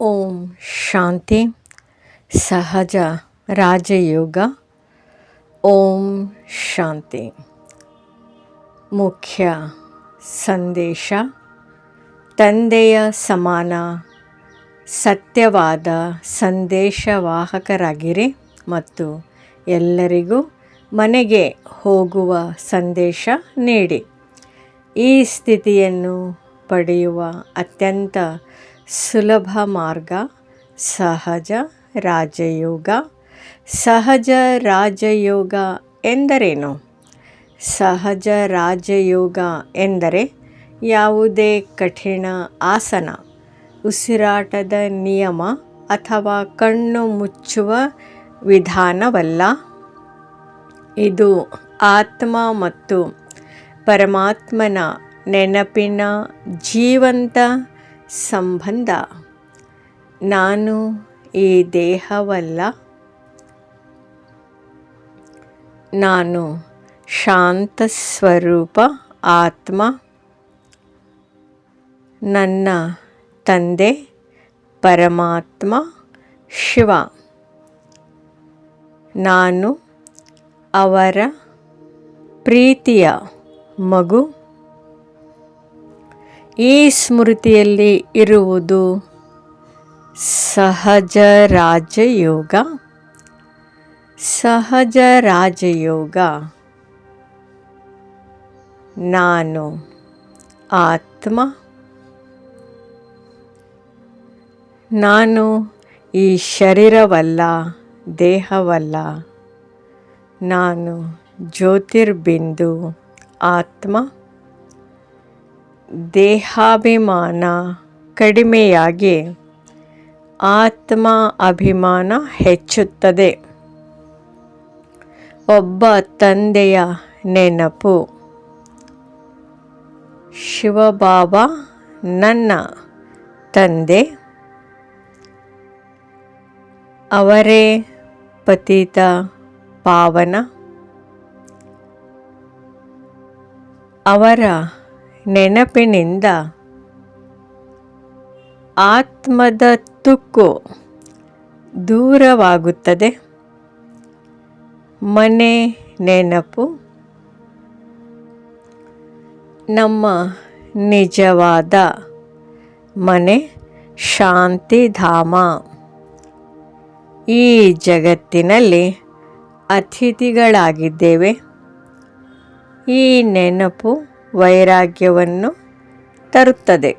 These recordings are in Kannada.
ಓಂ ಶಾಂತಿ. ಸಹಜ ರಾಜಯೋಗ. ಓಂ ಶಾಂತಿ. ಮುಖ್ಯ ಸಂದೇಶ: ತಂದೆಯ ಸಮಾನ ಸತ್ಯವಾದ ಸಂದೇಶವಾಹಕರಾಗಿರಿ ಮತ್ತು ಎಲ್ಲರಿಗೂ ಮನೆಗೆ ಹೋಗುವ ಸಂದೇಶ ನೀಡಿ. ಈ ಸ್ಥಿತಿಯನ್ನು ಪಡೆಯುವ ಅತ್ಯಂತ ಸುಲಭ ಮಾರ್ಗ ಸಹಜ ರಾಜಯೋಗ. ಸಹಜ ರಾಜಯೋಗ ಎಂದರೇನು? ಸಹಜ ರಾಜಯೋಗ ಎಂದರೆ ಯಾವುದೇ ಕಠಿಣ ಆಸನ, ಉಸಿರಾಟದ ನಿಯಮ ಅಥವಾ ಕಣ್ಣು ಮುಚ್ಚುವ ವಿಧಾನವಲ್ಲ. ಇದು ಆತ್ಮ ಮತ್ತು ಪರಮಾತ್ಮನ ನೆನಪಿನ ಜೀವಂತ ಸಂಬಂಧ. ನಾನು ಈ ದೇಹವಲ್ಲ, ನಾನು ಶಾಂತ ಸ್ವರೂಪ ಆತ್ಮ. ನನ್ನ ತಂದೆ ಪರಮಾತ್ಮ ಶಿವ. ನಾನು ಅವರ ಪ್ರೀತಿಯ ಮಗು. ಈ ಸ್ಮೃತಿಯಲ್ಲಿ ಇರುವುದು ಸಹಜ ರಾಜಯೋಗ. ಸಹಜ ರಾಜಯೋಗ. ನಾನು ಆತ್ಮ. ನಾನು ಈ ಶರೀರವಲ್ಲ, ದೇಹವಲ್ಲ. ನಾನು ಜ್ಯೋತಿರ್ಬಿಂದು ಆತ್ಮ. ದೇಹಾಭಿಮಾನ ಕಡಿಮೆಯಾಗಿ ಆತ್ಮ ಅಭಿಮಾನ ಹೆಚ್ಚುತ್ತದೆ. ಒಬ್ಬ ತಂದೆಯ ನೆನಪು. ಶಿವಬಾಬಾ ನನ್ನ ತಂದೆ. ಅವರೇ ಪತಿತ ಪಾವನ. ಅವರ ನೆನಪಿನಿಂದ ಆತ್ಮದ ತುಕ್ಕು ದೂರವಾಗುತ್ತದೆ. ಮನೆ ನೆನಪು. ನಮ್ಮ ನಿಜವಾದ ಮನೆ ಶಾಂತಿಧಾಮ. ಈ ಜಗತ್ತಿನಲ್ಲಿ ಅತಿಥಿಗಳಾಗಿದ್ದೇವೆ. ಈ ನೆನಪು ವೈರಾಗ್ಯವನ್ನು ತರುತ್ತದೆ.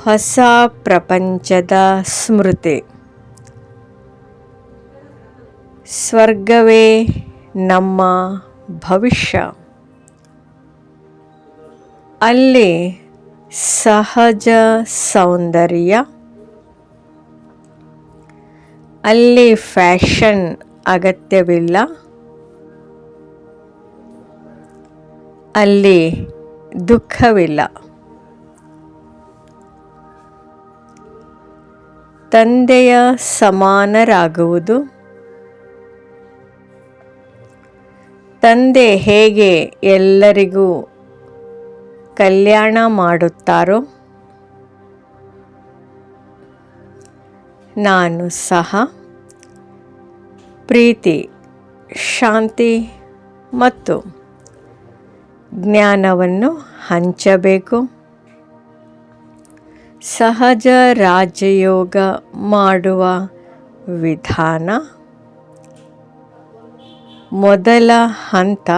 ಹೊಸ ಪ್ರಪಂಚದ ಸ್ಮೃತಿ. ಸ್ವರ್ಗವೇ ನಮ್ಮ ಭವಿಷ್ಯ. ಅಲ್ಲಿ ಸಹಜ ಸೌಂದರ್ಯ. ಅಲ್ಲಿ ಫ್ಯಾಷನ್ ಅಗತ್ಯವಿಲ್ಲ. ಅಲ್ಲಿ ದುಃಖವಿಲ್ಲ. ತಂದೆಯ ಸಮಾನರಾಗುವುದು. ತಂದೆ ಹೇಗೆ ಎಲ್ಲರಿಗೂ ಕಲ್ಯಾಣ ಮಾಡುತ್ತಾರೋ, ನಾನು ಸಹ ಪ್ರೀತಿ, ಶಾಂತಿ ಮತ್ತು ಜ್ಞಾನವನ್ನು ಹಂಚಬೇಕು. ಸಹಜ ರಾಜಯೋಗ ಮಾಡುವ ವಿಧಾನ. ಮೊದಲ ಹಂತ,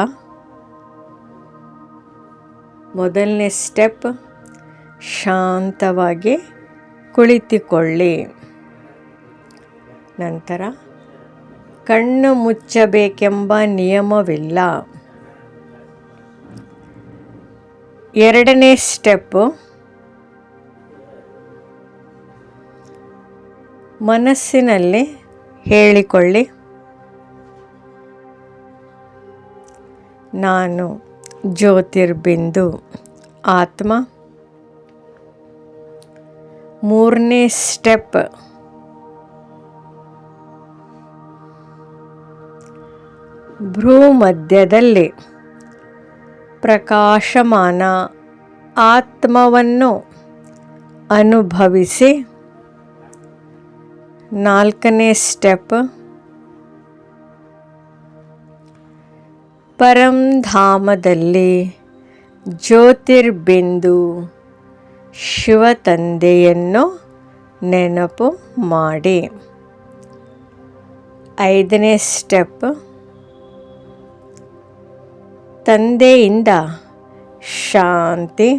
ಮೊದಲನೇ ಸ್ಟೆಪ್, ಶಾಂತವಾಗಿ ಕುಳಿತುಕೊಳ್ಳಿ. ನಂತರ ಕಣ್ಣು ಮುಚ್ಚಬೇಕೆಂಬ ನಿಯಮವಿಲ್ಲ. ಎರಡನೇ ಸ್ಟೆಪ್ಪು, ಮನಸ್ಸಿನಲ್ಲಿ ಹೇಳಿಕೊಳ್ಳಿ, ನಾನು ಜ್ಯೋತಿರ್ಬಿಂದು ಆತ್ಮ. ಮೂರನೇ ಸ್ಟೆಪ್, ಭ್ರೂಮಧ್ಯದಲ್ಲಿ ಪ್ರಕಾಶಮಾನ ಆತ್ಮವನ್ನು ಅನುಭವಿಸಿ. 4ನೇ ಸ್ಟೆಪ್, ಪರಂಧಾಮದಲ್ಲಿ ಜ್ಯೋತಿರ್ಬಿಂದು ಶಿವತಂದೆಯನ್ನು ನೆನಪು ಮಾಡಿ. 5ನೇ ಸ್ಟೆಪ್, ತಂದೆಯಿಂದ ಶಾಂತಿ,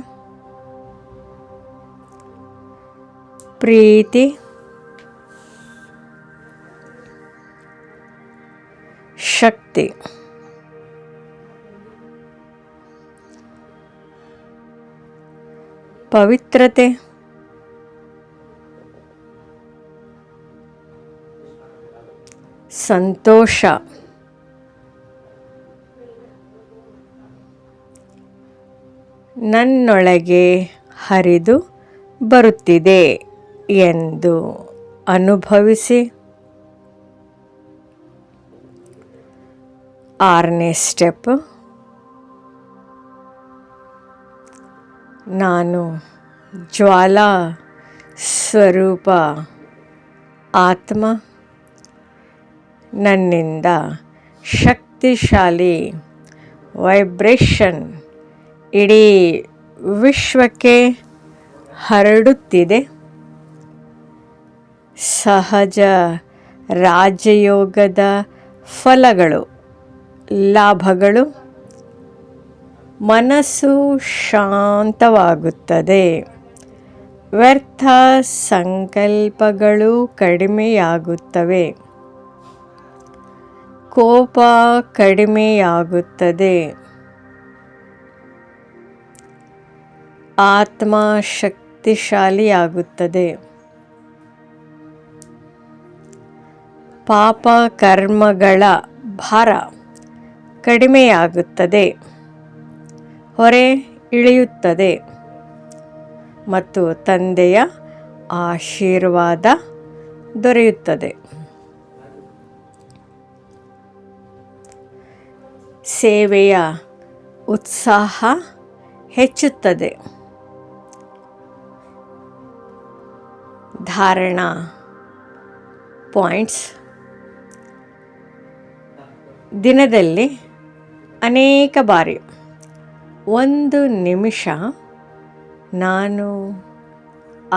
ಪ್ರೀತಿ, ಶಕ್ತಿ, ಪವಿತ್ರತೆ, ಸಂತೋಷ, ನನ್ನೊಳಗೆ ಹರಿದು ಬರುತ್ತಿದೆ ಎಂದು ಅನುಭವಿಸಿ. 6ನೇ ಸ್ಟೆಪ್, ನಾನು ಜ್ವಾಲಾ ಸ್ವರೂಪ ಆತ್ಮ. ನನ್ನಿಂದ ಶಕ್ತಿಶಾಲಿ ವೈಬ್ರೇಷನ್ ಇಡೀ ವಿಶ್ವಕ್ಕೆ ಹರಡುತ್ತಿದೆ. ಸಹಜ ರಾಜಯೋಗದ ಫಲಗಳು, ಲಾಭಗಳು. ಮನಸ್ಸು ಶಾಂತವಾಗುತ್ತದೆ. ವ್ಯರ್ಥ ಸಂಕಲ್ಪಗಳು ಕಡಿಮೆಯಾಗುತ್ತವೆ. ಕೋಪ ಕಡಿಮೆಯಾಗುತ್ತದೆ. ಆತ್ಮ ಶಕ್ತಿಶಾಲಿಯಾಗುತ್ತದೆ. ಪಾಪ ಕರ್ಮಗಳ ಭಾರ ಕಡಿಮೆಯಾಗುತ್ತದೆ. ಹೊರೆ ಇಳಿಯುತ್ತದೆ ಮತ್ತು ತಂದೆಯ ಆಶೀರ್ವಾದ ದೊರೆಯುತ್ತದೆ. ಸೇವೆಯ ಉತ್ಸಾಹ ಹೆಚ್ಚುತ್ತದೆ. ಧಾರಣಾ ಪಾಯಿಂಟ್ಸ್: ದಿನದಲ್ಲಿ ಅನೇಕ ಬಾರಿ 1 ನಿಮಿಷ ನಾನು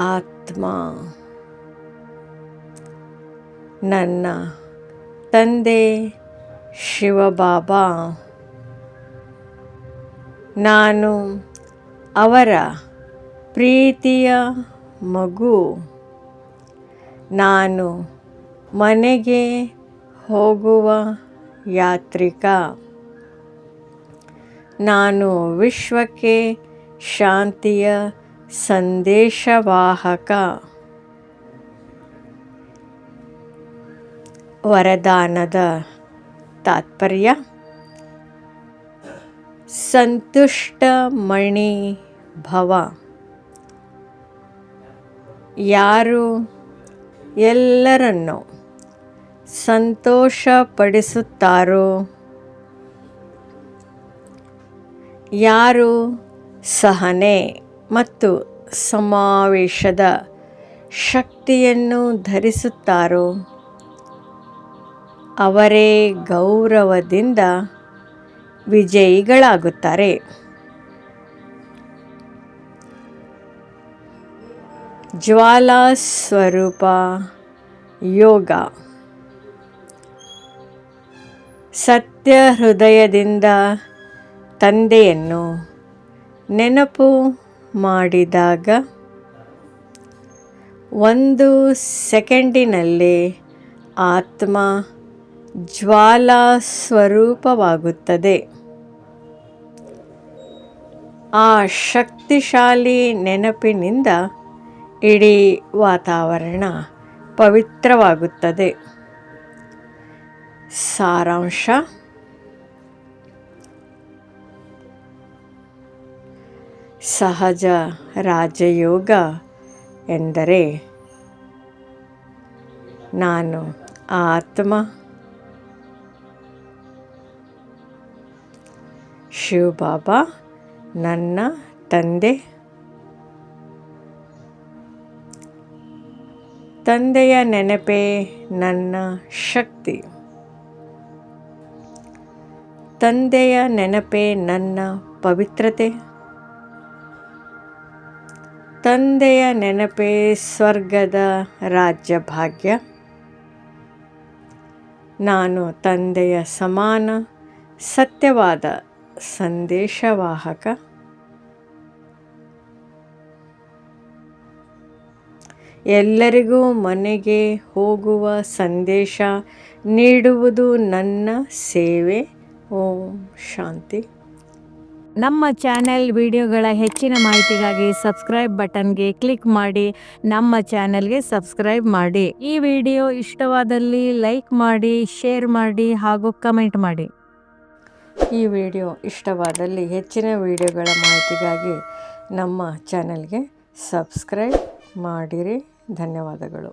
ಆತ್ಮ, ನನ್ನ ತಂದೆ ಶಿವಬಾಬಾ, ನಾನು ಅವರ ಪ್ರೀತಿಯ ಮಗು, ನಾನು ಮನೆಗೆ ಹೋಗುವ ಯಾತ್ರಿಕ, ನಾನು ವಿಶ್ವಕ್ಕೆ ಶಾಂತಿಯ ಸಂದೇಶವಾಹಕ. ವರದಾನದ ತಾತ್ಪರ್ಯ: ಸಂತುಷ್ಟ ಮಣಿ ಭವ. ಯಾರು ಎಲ್ಲರನ್ನೂ ಸಂತೋಷಪಡಿಸುತ್ತಾರೋ, ಯಾರು ಸಹನೆ ಮತ್ತು ಸಮಾವೇಶದ ಶಕ್ತಿಯನ್ನು ಧರಿಸುತ್ತಾರೋ ಅವರೇ ಗೌರವದಿಂದ ವಿಜಯಿಗಳಾಗುತ್ತಾರೆ. ಜ್ವಾಲಾ ಸ್ವರೂಪ ಯೋಗ. ಸತ್ಯ ಹೃದಯದಿಂದ ತಂದೆಯನ್ನು ನೆನಪು ಮಾಡಿದಾಗ 1 ಸೆಕೆಂಡಿನಲ್ಲಿ ಆತ್ಮ ಜ್ವಾಲಾ ಸ್ವರೂಪವಾಗುತ್ತದೆ. ಆ ಶಕ್ತಿಶಾಲಿ ನೆನಪಿನಿಂದ ಇಡೀ ವಾತಾವರಣ ಪವಿತ್ರವಾಗುತ್ತದೆ. ಸಾರಾಂಶ: ಸಹಜ ರಾಜಯೋಗ ಎಂದರೆ ನಾನು ಆತ್ಮ, ಶಿವಬಾಬಾ ನನ್ನ ತಂದೆ, ತಂದೆಯ ನೆನಪೇ ನನ್ನ ಶಕ್ತಿ. ತಂದೆಯ ನೆನಪೇ ನನ್ನ ಪವಿತ್ರತೆ. ತಂದೆಯ ನೆನಪೇ ಸ್ವರ್ಗದ ರಾಜ್ಯ ಭಾಗ್ಯ. ನಾನು ತಂದೆಯ ಸಮಾನ ಸತ್ಯವಾದ ಸಂದೇಶವಾಹಕ. ಎಲ್ಲರಿಗೂ ಮನೆಗೆ ಹೋಗುವ ಸಂದೇಶ ನೀಡುವುದು ನನ್ನ ಸೇವೆ. ಓಂ ಶಾಂತಿ. ನಮ್ಮ ಚಾನೆಲ್ ವಿಡಿಯೋಗಳ ಹೆಚ್ಚಿನ ಮಾಹಿತಿಗಾಗಿ ಸಬ್ಸ್ಕ್ರೈಬ್ ಬಟನ್ಗೆ ಕ್ಲಿಕ್ ಮಾಡಿ ನಮ್ಮ ಚಾನೆಲ್ಗೆ ಸಬ್ಸ್ಕ್ರೈಬ್ ಮಾಡಿ. ಈ ವಿಡಿಯೋ ಇಷ್ಟವಾದಲ್ಲಿ ಲೈಕ್ ಮಾಡಿ, ಶೇರ್ ಮಾಡಿ ಹಾಗೂ ಕಮೆಂಟ್ ಮಾಡಿ. ಈ ವಿಡಿಯೋ ಇಷ್ಟವಾದಲ್ಲಿ ಹೆಚ್ಚಿನ ವಿಡಿಯೋಗಳ ಮಾಹಿತಿಗಾಗಿ ನಮ್ಮ ಚಾನೆಲ್ಗೆ ಸಬ್ಸ್ಕ್ರೈಬ್ ಮಾಡಿರಿ. ಧನ್ಯವಾದಗಳು.